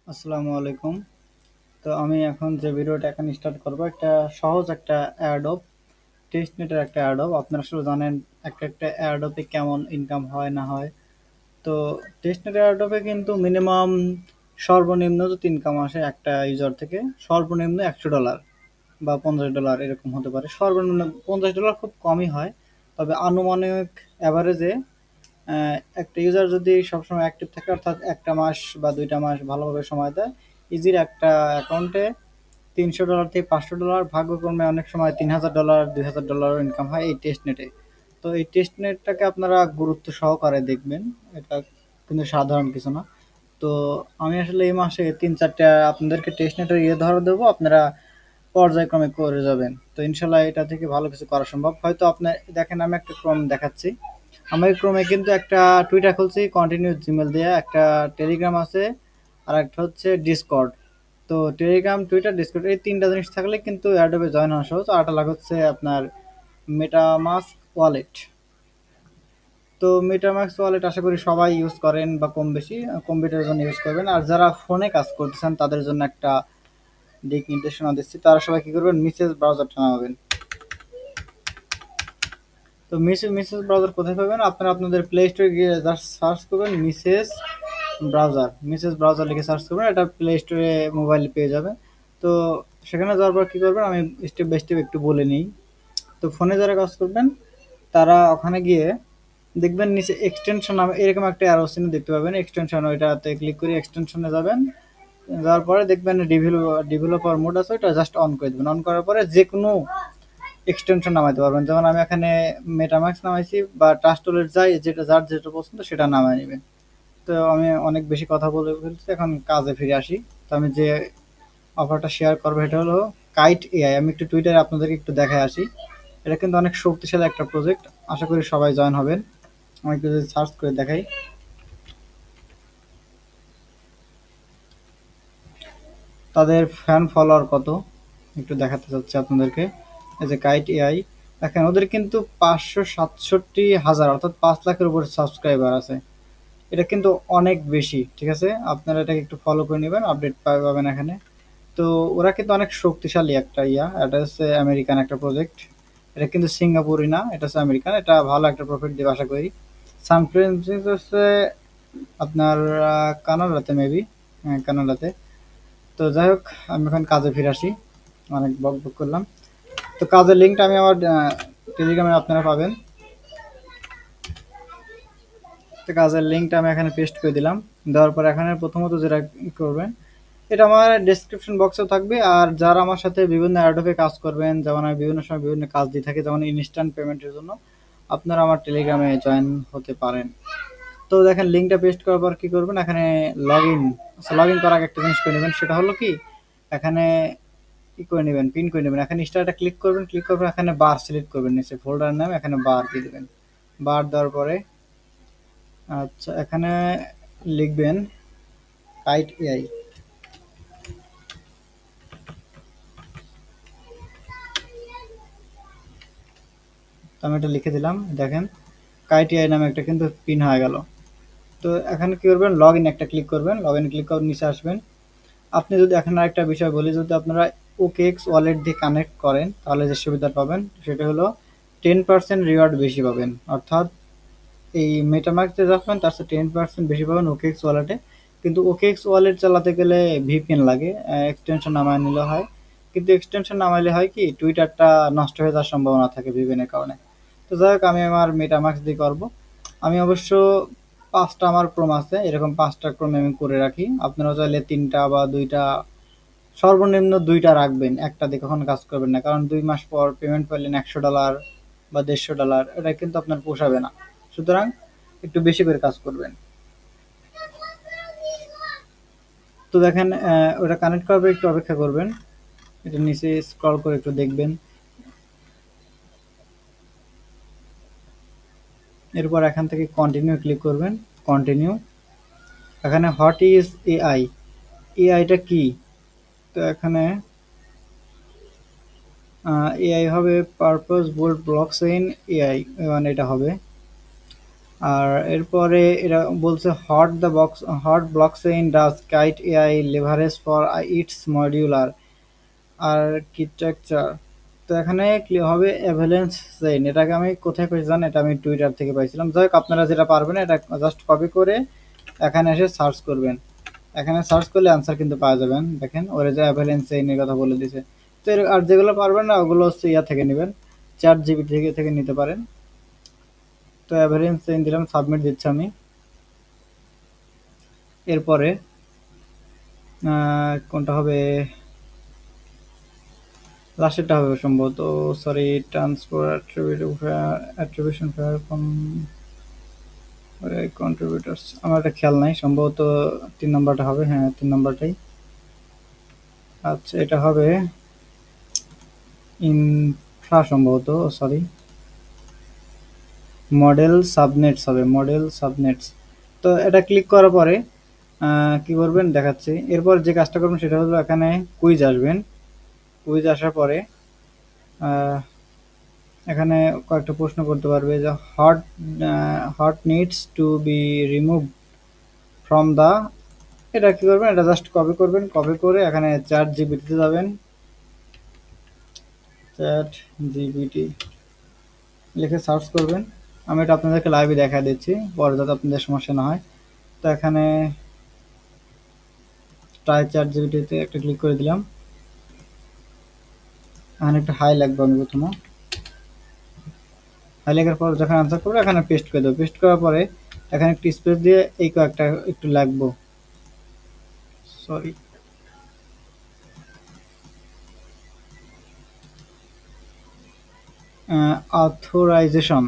আসসালামু আলাইকুম। তো আমি এখন যে ভিডিওটা স্টার্ট করব একটা সহজ একটা অ্যাডোব টেস্টনেটের একটা অ্যাডোব। আপনারা আসলে জানেন একটা অ্যাডোবে কেমন ইনকাম হয় না হয়। তো টেস্টনেটের অ্যাডোবে কিন্তু মিনিমাম সর্বনিম্ন যদি ইনকাম আসে একটা ইউজার থেকে সর্বনিম্ন $100 বা $50 এরকম হতে পারে। সর্বনিম্ন $50 খুব কমই হয়, তবে আনুমানিক অ্যাভারেজে একটা ইউজার যদি সবসময় অ্যাক্টিভ থাকে, অর্থাৎ একটা মাস বা 2টা মাস ভালোভাবে সময় দেয়, ইজির একটা অ্যাকাউন্টে $300 থেকে $500 ভাগ্যক্রমে অনেক সময় $3000 $2000 ইনকাম হয় এই টেস্ট নেটে। তো এই টেস্ট নেটটাকে আপনারা গুরুত্ব সহকারে দেখবেন, এটা কিন্তু সাধারণ কিছু না। তো আমি আসলে এই মাসে 3-4টা আপনাদেরকে টেস্ট নেটের ধরে দেবো, আপনারা পর্যায়ক্রমে করে যাবেন। তো ইনশাল্লাহ এটা থেকে ভালো কিছু করা সম্ভব। হয়তো আপনার দেখেন, আমি একটা ক্রম দেখাচ্ছি। আমার ক্রমে কিন্তু একটা টুইটার খুলছি কন্টিনিউ জিমেল দিয়ে, একটা টেলিগ্রাম আছে, আর একটা হচ্ছে ডিসকর্ড। তো টেলিগ্রাম, টুইটার, ডিসকর্ড এই তিনটা জিনিস থাকলে কিন্তু অ্যাডোবে জয়েন হওয়া সহজ। আরেকটা লাগে হচ্ছে আপনার মেটামাস্ক ওয়ালেট। তো মেটামাস্ক ওয়ালেট আশা করি সবাই ইউজ করেন বা কম বেশি কম্পিউটারের জন্য ইউজ করবেন। আর যারা ফোনে কাজ করতেছেন তাদের জন্য একটা দিক নির্দেশনা দিচ্ছি, তারা সবাই কি করবেন, মিসেস ব্রাউজারটা নামাবেন। তো মিসেস ব্রাউজার কোথায় পাবেন, আপনারা আপনাদের প্লে স্টোরে গিয়ে জাস্ট সার্চ করবেন মিসেস ব্রাউজার লিখে সার্চ করবেন, এটা প্লে স্টোরে মোবাইলে পেয়ে যাবে। তো সেখানে যাওয়ার পর কী করবেন, আমি স্টেপ বাই স্টেপ একটু বলে নিই। তো ফোনে যারা কাজ করবেন তারা ওখানে গিয়ে দেখবেন নিচে এক্সটেনশন নামে এরকম একটা অ্যারো চিহ্ন দেখতে পাবেন, এক্সটেনশন, ওইটাতে ক্লিক করে এক্সটেনশনে যাবেন। যাওয়ার পরে দেখবেন ডেভেলপার মোড আছে, ওইটা জাস্ট অন করে দেবেন। অন করার পরে যে কোনো এক্সটেনশন নামাইতে পারবেন, যেমন আমি এখানে মেটামাক্স নামাইছি, বা ট্রাস্টলেট যাই, যার যেটা পছন্দ সেটা নামাই নেবেন। তো আমি অনেক বেশি কথা বলে ফেলছি, এখন কাজে ফিরে আসি। তো আমি যে অফারটা শেয়ার করবো এটা হলো কাইট এআই। আমি একটু টুইটারে আপনাদেরকে একটু দেখায় আসি। এটা কিন্তু অনেক শক্তিশালী একটা প্রজেক্ট, আশা করি সবাই জয়েন হবেন। আমি একটু যদি সার্চ করে দেখাই, তাদের ফ্যান ফলোয়ার কত একটু দেখাতে চাচ্ছি আপনাদেরকে। এই যে কাইট এআই, দেখেন ওদের কিন্তু 567,000 অর্থাৎ 5 লাখের উপর সাবস্ক্রাইবার আছে। এটা কিন্তু অনেক বেশি, ঠিক আছে? আপনারা এটাকে একটু ফলো করে নেবেন, আপডেট পাবেন এখানে। তো ওরা কিন্তু অনেক শক্তিশালী একটা এটা হচ্ছে আমেরিকান একটা প্রজেক্ট। এটা কিন্তু সিঙ্গাপুরি না, এটা হচ্ছে আমেরিকান। এটা ভালো একটা প্রফিট দেবে আশা করি। সান ফ্রান্সিসকো হচ্ছে আপনার কানাডাতে মেবি, হ্যাঁ কানাডাতে। তো যাই হোক, আমি এখন কাজে ফিরে আসি, অনেক বক বক করলাম। তো কাজের লিঙ্কটা আমি আমার টেলিগ্রামে আপনারা পাবেন। তো কাজের লিঙ্কটা আমি এখানে পেস্ট করে দিলাম। দেওয়ার পর এখানে প্রথমত যেটা করবেন, এটা আমার ডেসক্রিপশন বক্সেও থাকবে। আর যারা আমার সাথে বিভিন্ন অ্যাডোবে কাজ করবেন, যেমন আমি বিভিন্ন সময় বিভিন্ন কাজ দিয়ে থাকি, যেমন ইনস্ট্যান্ট পেমেন্টের জন্য, আপনারা আমার টেলিগ্রামে জয়েন হতে পারেন। তো দেখেন লিঙ্কটা পেস্ট করার পর কী করবেন, এখানে লগ ইন, আচ্ছা লগ ইন করার আগে একটা জিনিস করে নেবেন, সেটা হলো কি, এখানে কি করে নেবেন, পিন করে নেবেন। এখানে স্টারটা ক্লিক করবেন, ক্লিক করার পর এখানে বার সিলেক্ট করবেন, নিচে ফোল্ডার নাম এখানে বার দিয়ে দেবেন। বার দেওয়ার পরে আচ্ছা এখানে লিখবেন কাইট এআই। তো আমি এটা লিখে দিলাম, দেখেন কাইট এআই নামে একটা কিন্তু পিন হয়ে গেল। তো এখানে কি করবেন, লগ ইন একটা ক্লিক করবেন, লগ ইন ক্লিক করে নিচে আসবেন। আপনি যদি এখন আরেকটা বিষয় বলি, যদি আপনারা ওকেএক্স ওয়ালেট দিয়ে কানেক্ট করেন তাহলে যে সুবিধা পাবেন সেটা হলো 10% রিওয়ার্ড বেশি পাবেন। অর্থাৎ এই মেটামার্কতে যখন তার সাথে 10% বেশি পাবেন ওকেএক্স ওয়ালেটে। কিন্তু ওকেএক্স ওয়ালেট চালাতে গেলে ভিপিএন লাগে, এক্সটেনশন নামায় নিলে হয়। কিন্তু এক্সটেনশন নামাইলে হয় কি, টুইটারটা নষ্ট হয়ে যাওয়ার সম্ভাবনা থাকে ভিপিএনের কারণে। তো যাই হোক, আমি আমার মেটামার্কস দিয়ে করবো। আমি অবশ্য 5টা আমার ক্রোম আছে, এরকম 5টা ক্রোম আমি করে রাখি। আপনারা চাইলে 3টা বা 2টা, সর্বনিম্ন 2টা রাখবেন, একটা দিয়ে কখনো কাজ করবেন না, কারণ 2 মাস পর পেমেন্ট পেলেন $100 বা $150, এটা কিন্তু আপনার পোষাবে না। সুতরাং একটু বেশি করে কাজ করবেন। তো দেখেন ওটা কানেক্ট করবে, একটু অপেক্ষা করবেন, এটা নিচে স্ক্রল করে একটু দেখবেন। এরপর এখান থেকে কন্টিনিউ ক্লিক করবেন, কন্টিনিউ। এখানে হোয়াট ইজ এআই, এআইটা কি? তো এখানে এআই হবে পারপস বোল্ড ব্লকচেইন এআই, মানে এটা হবে। আর এরপরে এরা বলছে hot blockchain does kite AI leverage for its modular architecture. তো এখানে ক্লিয়ার হবে এভালেন্স চেইন। এটাকে আমি কোথায় পেয়েছি জানেন? এটা আমি টুইটার থেকে পাইছিলাম। যাই হোক, আপনারা যেটা পারবেন এটা জাস্ট কপি করে এখানে এসে সার্চ করবেন। এখানে সার্চ করলে আনসার কিন্তু পাওয়া যাবেন। দেখেন ওরা যে অ্যাভালেন্স চেইনের কথা বলে দিয়েছে। তো আর যেগুলো পারবেন না ওগুলো হচ্ছে ইয়া থেকে নেবেন, চ্যাট জিপিটি থেকে নিতে পারেন। তো অ্যাভারেন্স চেইন দিলাম, সাবমিট দিচ্ছি আমি। এরপরে কোনটা হবে? লাস্টেরটা হবে সম্ভবত। সরি, ট্রান্সফার অ্যাট্রিবিউশন ফেয়ার কন্ট্রিবিউটার্স, আমার একটা খেয়াল নাই, সম্ভবত 3 নম্বরটা হবে। হ্যাঁ, 3 নম্বরটাই। আচ্ছা, এটা হবে ইনফ্রা সম্ভবত, সরি, মডেল সাবনেটস হবে, মডেল সাবনেটস। তো এটা ক্লিক করার পরে কি করবেন দেখাচ্ছি। এরপর যে কাজটা করবেন সেটা হলো এখানে কুইজ আসবেন। কুইজ আসার পরে এখানে কয়েকটা প্রশ্ন করতে পারবে যে what needs to be remove from the. এটা কি করবেন, এটা জাস্ট কপি করবেন, কপি করে এখানে চ্যাট জিপিটিতে যাবেন, চ্যাট জিপিটি লিখে সার্চ করবেন। আমি এটা আপনাদেরকে লাইভে দেখা দিচ্ছি পরে যাতে আপনাদের সমস্যা না হয়। তো এখানে ট্রাই চ্যাট জিপিটিতে একটা ক্লিক করে দিলাম। এখানে একটা হাই লাগবে, আমি প্রথমে হাই লেখার পর যখন আনসার করবো এখানে পেস্ট করে দেবো। পেস্ট করার পরে এখানে একটু স্পেস দিয়ে এই কয়েকটা একটু লাগবো, সরি, অথরাইজেশন।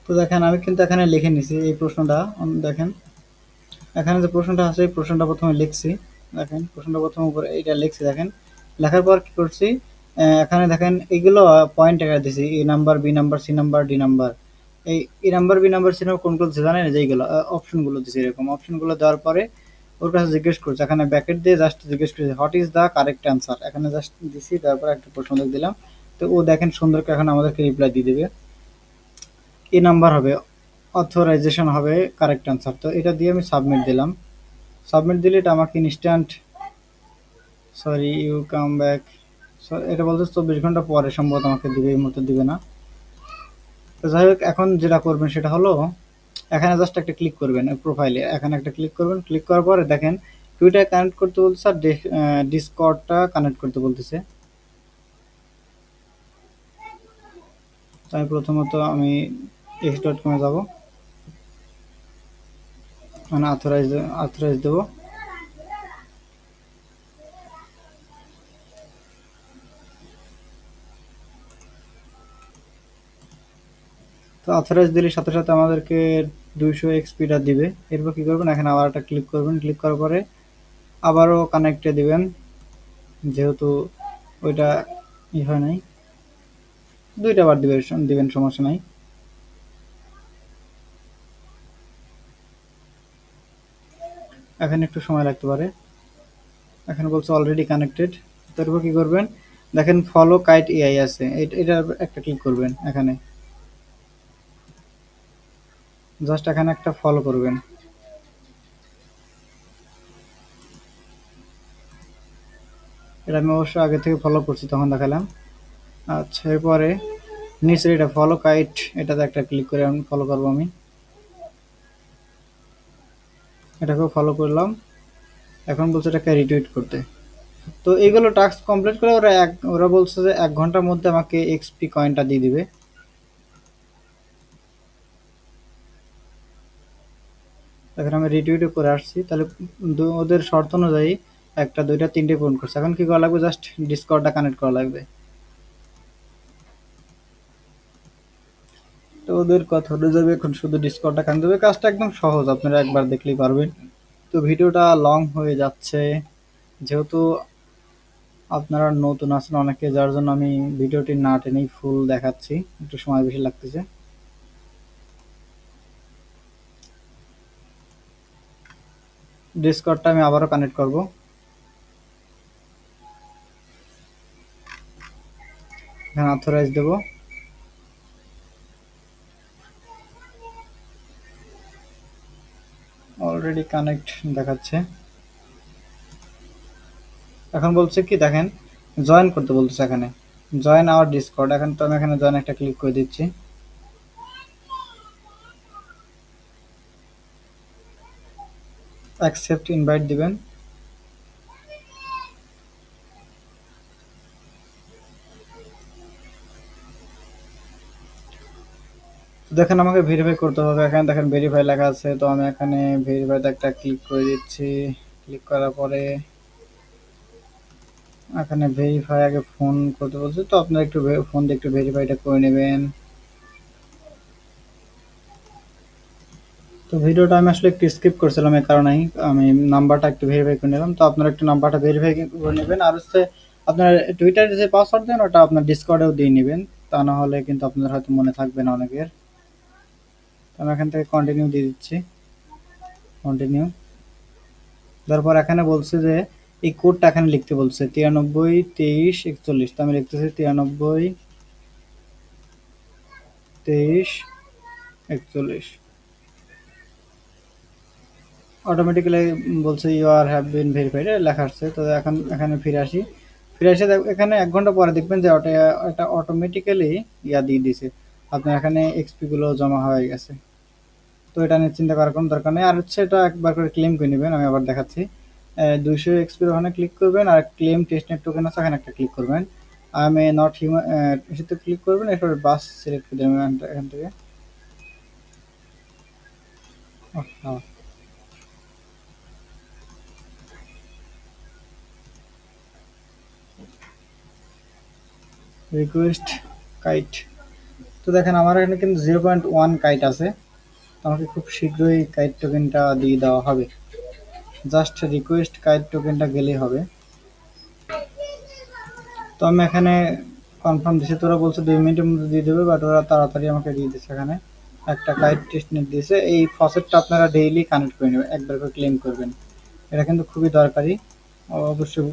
তো দেখেন আমি কিন্তু এখানে লিখে নিছি এই প্রশ্নটা। দেখেন এখানে যে প্রশ্নটা আছে এই প্রশ্নটা প্রথমে লিখছি। দেখেন প্রশ্নটা প্রথমে উপরে এইটা লিখছি। দেখেন লেখার পর কি করছি, এখানে দেখেন এইগুলো পয়েন্ট আকারে দিছি, A number, B number, C number, D number. এই A number, B number, C number কোনগুলো দিচ্ছে জানেন? যে এইগুলো অপশনগুলো দিচ্ছে। এরকম অপশনগুলো দেওয়ার পরে ওর কাছে জিজ্ঞেস করছে, এখানে ব্যাকেট দিয়ে জাস্ট জিজ্ঞেস করছে what is the correct answer. এখানে জাস্ট দিছি, তারপর একটা প্রশ্ন লিখে দিলাম। তো ও দেখেন সুন্দর করে এখন আমাদেরকে রিপ্লাই দিয়ে দেবে। এ নাম্বার হবে, অথরাইজেশন হবে কারেক্ট অ্যান্সার। তো এটা দিয়ে আমি সাবমিট দিলাম। সাবমিট দিলে এটা আমাকে instant, sorry, you come back, এটা বলতে 24 ঘন্টা পরে সম্ভবত আমাকে দিবে, এই মুহূর্তে দিবে না। তো যাই হোক, এখন যেটা করবেন সেটা হলো এখানে জাস্ট একটা ক্লিক করবেন প্রোফাইলে, এখানে একটা ক্লিক করবেন। ক্লিক করার পরে দেখেন টুইটার কানেক্ট করতে বলছে আর ডিসকর্ডটা কানেক্ট করতে বলতেছে। তাই প্রথমত আমি x.com-এ যাবো, মানে অথরাইজ দেবো। তো অথরাইজ দিলে সাথে সাথে আমাদেরকে 200 এক্সপিটা দিবে। এরপর কি করবেন, এখানে আবার একটা ক্লিক করবেন। ক্লিক করার পরে আবারও কানেক্টে দিবেন, যেহেতু ওইটা হয় নাই, 2টা বার দিবেন, সমস্যা নাই। এখানে একটু সময় লাগতে পারে। এখানে বলছে অলরেডি কানেক্টেড। তারপর কি করবেন, দেখেন ফলো কাইট এআই আছে, এটা একটা ক্লিক করবেন। এখানে জাস্ট এখানে একটা ফলো করবেন। এটা আমি অবশ্য আগে থেকে ফলো করছি, তখন দেখালাম। আচ্ছা, এরপরে নিচে এটা ফলো কাইট, এটাতে একটা ক্লিক করে আমি ফলো করবো। আমি এটাকেও ফলো করলাম। এখন বলছে এটাকে রিটুইট করতে। তো এইগুলো টাস্ক কমপ্লিট করে ওরা বলছে যে 1 ঘন্টার মধ্যে আমাকে এক্সপি কয়েনটা দিয়ে দিবে। এখন আমি রিটুইটও করে আসছি। তাহলে ওদের শর্ত অনুযায়ী 1টা 2টা 3টে পূরণ করছে। এখন কি করা লাগবে, জাস্ট ডিসকর্ডটা কানেক্ট করা লাগবে। তো ওদের কথা অনুযায়ী এখন শুধু ডিসকর্ডটা কানেক্ট দেবে। কাজটা একদম সহজ, আপনারা একবার দেখলেই পারবেন। তো ভিডিওটা লং হয়ে যাচ্ছে যেহেতু আপনারা নতুন আছেন অনেকে, যার জন্য আমি ভিডিওটি না টেনেই ফুল দেখাচ্ছি, একটু সময় বেশি লাগতেছে। ডিসকর্ডটা আমি আবারও কানেক্ট করব। এখানে অথরাইজ দেবো। অলরেডি কানেক্ট দেখাচ্ছে। এখন বলছে কি দেখেন, জয়েন করতে বলতেছে এখানে, জয়েন আওয়ার ডিসকর্ড। এখন তো আমি এখানে জয়েন একটা ক্লিক করে দিচ্ছি। অ্যাকসেপ্ট ইনভাইট দিবেন। দেখেন আমাকে ভেরিফাই করতে হবে, এখানে দেখেন ভেরিফাই লেখা আছে, তো আমি এখানে ভেরিফাইতে একটা ক্লিক করে দিচ্ছি। ক্লিক করার পরে এখানে ভেরিফাই আগে ফোন করতে বলছে, তো আপনারা একটু ফোন দিয়ে একটু ভেরিফাইটা করে নেবেন। তো ভিডিওটা আমি আসলে একটু স্কিপ করছিলাম, এই কারণেই আমি নাম্বারটা একটু ভেরিফাই করে নিলাম। তো আপনারা একটু নাম্বারটা ভেরিফাই করে নেবেন। আর হচ্ছে আপনার টুইটারে যে পাসওয়ার্ড দেন ওটা আপনার ডিসকর্ডেও দিয়ে নেবেন, তা না হলে কিন্তু আপনাদের হয়তো মনে থাকবে না অনেকের। তো আমি এখান থেকে কন্টিনিউ দিয়ে দিচ্ছি, কন্টিনিউ। তারপর এখানে বলছে যে এই কোডটা এখানে লিখতে বলছে 93 23 41। তো আমি লিখতেছি 93 23 41। অটোমেটিক্যালি বলছে you are have been verified লেখা আসছে। তো এখন এখানে ফিরে আসি। ফিরে এসে এখানে 1 ঘন্টা পরে দেখবেন যে ওটা এটা অটোমেটিক্যালি ইয়া দিয়ে দিছে, আপনার এখানে এক্সপি গুলো জমা হয়ে গেছে। তো এটা নিয়ে চিন্তা করার কোনো দরকার নেই। আর হচ্ছে এটা একবার করে ক্লেম করে নেবেন, আমি আবার দেখাচ্ছি। 200 এক্সপির ওখানে ক্লিক করবেন, আর ক্লেম টেস্টনেট টোকেন আছে এখানে একটা ক্লিক করবেন। আমি নট হিউম্যান এসেতে ক্লিক করবেন, এরপর বাস সিলেক্ট করে দেবেন এখান থেকে। Request kite. তো দেখেন আমার এখানে কিন্তু 0.1 কাইট আছে, তো আমাকে খুব শীঘ্রই কাইট টোকেনটা দিয়ে দেওয়া হবে। জাস্ট রিকোয়েস্ট কাইট টোকেনটা গেলেই হবে। তো আমি এখানে কনফার্ম দিছি, তোরা বলছে 2 মিনিটের মধ্যে দিয়ে দেবে, বাট ওরা তাড়াতাড়ি আমাকে দিয়ে দিচ্ছে। এখানে একটা কাইট টেস্টনেট দিয়েছে। এই ফসেটটা আপনারা ডেইলি কানেক্ট করে নেবেন, একবার করে ক্লেম করবেন, এটা কিন্তু খুবই দরকারি। অবশ্যই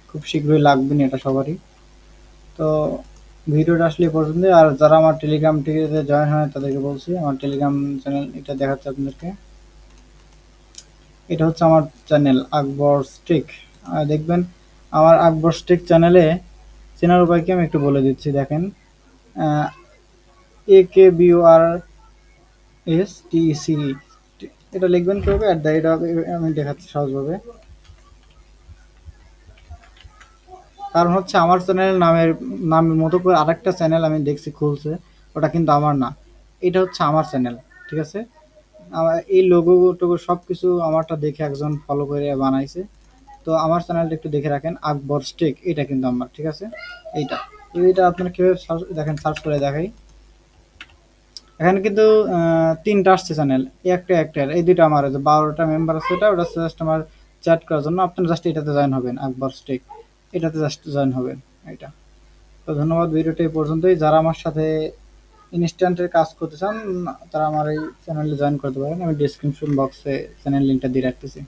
খুব শীঘ্রই লাগবে না এটা সবারই। তো ভিডিওটা আসলে এই পর্যন্তই। আর যারা আমার টেলিগ্রাম থেকে জয়েন হয় তাদেরকে বলছি, আমার টেলিগ্রাম চ্যানেল এটা দেখাচ্ছে আপনাদেরকে। এটা হচ্ছে আমার চ্যানেল আকবর স্ট্রিক। দেখবেন আমার আকবর স্ট্রিক চ্যানেলে চেনার উপায় কি আমি একটু বলে দিচ্ছি। দেখেন AKBURSTC, এটা লিখবেন কীভাবে, এটা আমি দেখাচ্ছি সহজভাবে। কারণ হচ্ছে আমার চ্যানেলের নামের মতো করে আরেকটা চ্যানেল আমি দেখছি খুলছে, ওটা কিন্তু আমার না, এটা হচ্ছে আমার চ্যানেল, ঠিক আছে। আমার এই লোগো টোগো সব কিছু আমারটা দেখে একজন ফলো করে বানাইছে। তো আমার চ্যানেলটা একটু দেখে রাখেন, আকবর স্টেক, এটা কিন্তু আমার, ঠিক আছে। এইটা এইটা আপনারা কীভাবে দেখেন, সার্চ করে দেখাই। এখানে কিন্তু 3টা আসছে চ্যানেল, একটা এই দুটো আমার, যে 12টা মেম্বার আছে, ওটা জাস্ট আমার চ্যাট করার জন্য। আপনারা জাস্ট এটাতে জয়েন হবেন, আকবর স্টেক, এটাতে জাস্ট জয়েন হবেন এটা। তো ধন্যবাদ, ভিডিওটা এই পর্যন্তই। যারা আমার সাথে ইনস্ট্যান্টের কাজ করতে চান তারা আমার এই চ্যানেলে জয়েন করতে পারেন, আমি ডিসক্রিপশন বক্সে চ্যানেল লিঙ্কটা দিয়ে রাখতেছি।